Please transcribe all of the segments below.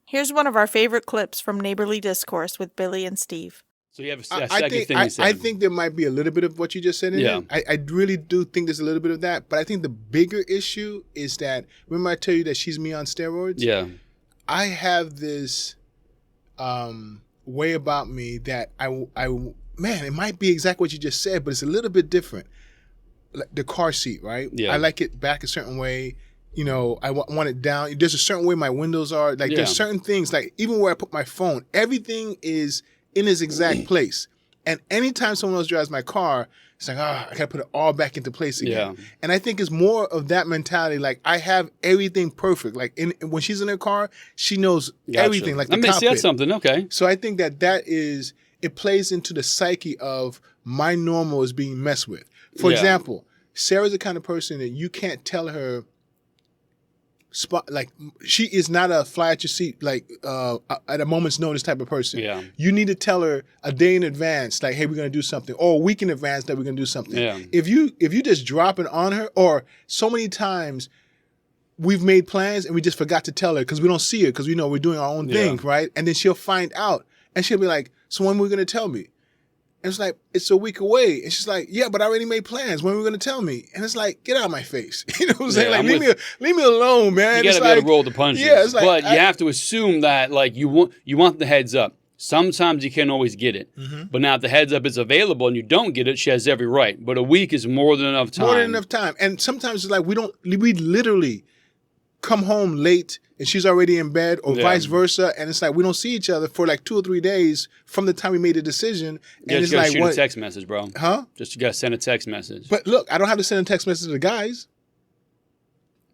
Here's one of our favorite clips from Neighborly Discourse with Billy and Steve. So you have a I second think thing you said. I think there might be a little bit of what you just said in Yeah. it. I really do think there's a little bit of that, but I think the bigger issue is that, remember I tell you that she's me on steroids? Yeah. I have this way about me that man, it might be exactly what you just said, but it's a little bit different. Like the car seat, right? Yeah. I like it back a certain way. You know, I want it down. There's a certain way my windows are. Like, Yeah. there's certain things, like even where I put my phone, everything is in its exact place. And anytime someone else drives my car, it's like, I got to put it all back into place again. Yeah. And I think it's more of that mentality. Like, I have everything perfect. Like, when she's in her car, she knows Gotcha. everything. Like, the I mean, see, cockpit. that's something. Okay. So I think it plays into the psyche of my normal is being messed with. For Yeah. example, Sarah's the kind of person that you can't tell her like, she is not a fly at your seat, like at a moment's notice type of person. Yeah. You need to tell her a day in advance, like, hey, we're gonna do something, or a week in advance that we're gonna do something. Yeah. If you just drop it on her, or so many times we've made plans and we just forgot to tell her because we don't see her because we know we're doing our own thing, right? And then she'll find out and she'll be like, so when are we gonna tell me? And it's like, it's a week away. And she's like, yeah, but I already made plans. When are we going to tell me? And it's like, get out of my face. You know what I'm saying? Yeah, like, leave me alone, man. You got to be able to roll the punches. Yeah, it's like, but you have to assume that, like, you want the heads up. Sometimes you can't always get it. Mm-hmm. But now if the heads up is available and you don't get it, she has every right. But a week is more than enough time. More than enough time. And sometimes it's like, we literally come home late and she's already in bed, or vice versa, and it's like we don't see each other for like 2 or 3 days from the time we made a decision. And it's like, shoot a text message, bro. Huh? Just you got to send a text message. But look, I don't have to send a text message to the guys.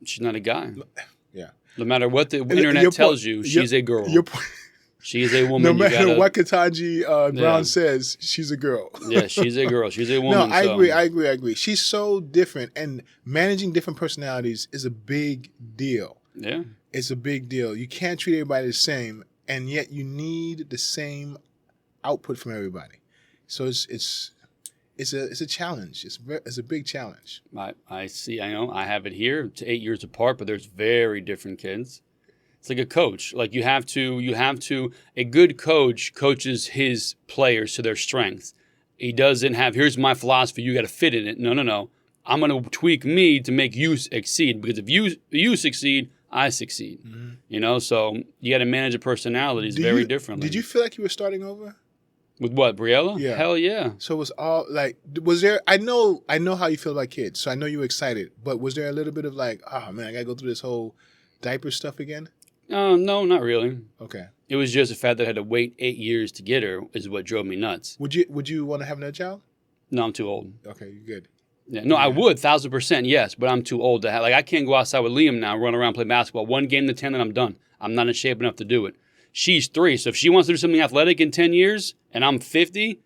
She's not a guy. Yeah. No matter what the internet tells you, she's a girl. She's a woman. No matter what Ketanji Brown says, she's a girl. Yeah, she's a girl. She's a woman. No, I agree. She's so different, and managing different personalities is a big deal. Yeah. It's a big deal. You can't treat everybody the same, and yet you need the same output from everybody. So it's a challenge. It's a big challenge. I see. I know. I have it here. It's 8 years apart, but there's very different kids. It's like a coach. Like you have to. A good coach coaches his players to their strengths. He doesn't have, here's my philosophy, you got to fit in it. No. I'm going to tweak me to make you succeed, because if you succeed, I succeed. Mm-hmm. You know, so you got to manage the personalities very differently. Did you feel like you were starting over? With what, Briella? Yeah. Hell yeah. So it was all like, was there, I know how you feel about kids, so I know you were excited, but was there a little bit of like, oh man, I got to go through this whole diaper stuff again? No, not really. Okay. It was just the fact that I had to wait 8 years to get her is what drove me nuts. Would you want to have another child? No, I'm too old. Okay, you're good. Yeah, no, I would, 1,000%, yes, but I'm too old to have. Like, I can't go outside with Liam now, run around, play basketball. 1 game to 10, and I'm done. I'm not in shape enough to do it. She's 3, so if she wants to do something athletic in 10 years, and I'm 50,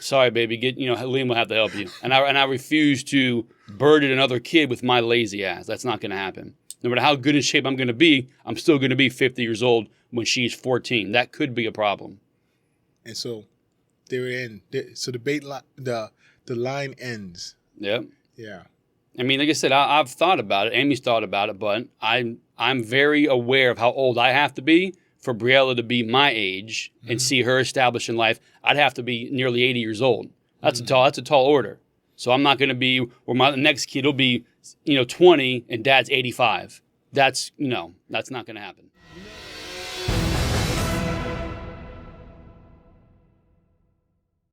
sorry, baby, Liam will have to help you. And I refuse to burden another kid with my lazy ass. That's not going to happen. No matter how good in shape I'm going to be, I'm still going to be 50 years old when she's 14. That could be a problem. And so, they're in. So the line ends. Yep. Yeah. I mean, like I said, I've thought about it. Amy's thought about it, but I'm very aware of how old I have to be for Briella to be my age and see her established in life. I'd have to be nearly 80 years old. That's a tall order. So I'm not going to be where my next kid will be, 20 and dad's 85. That's not going to happen.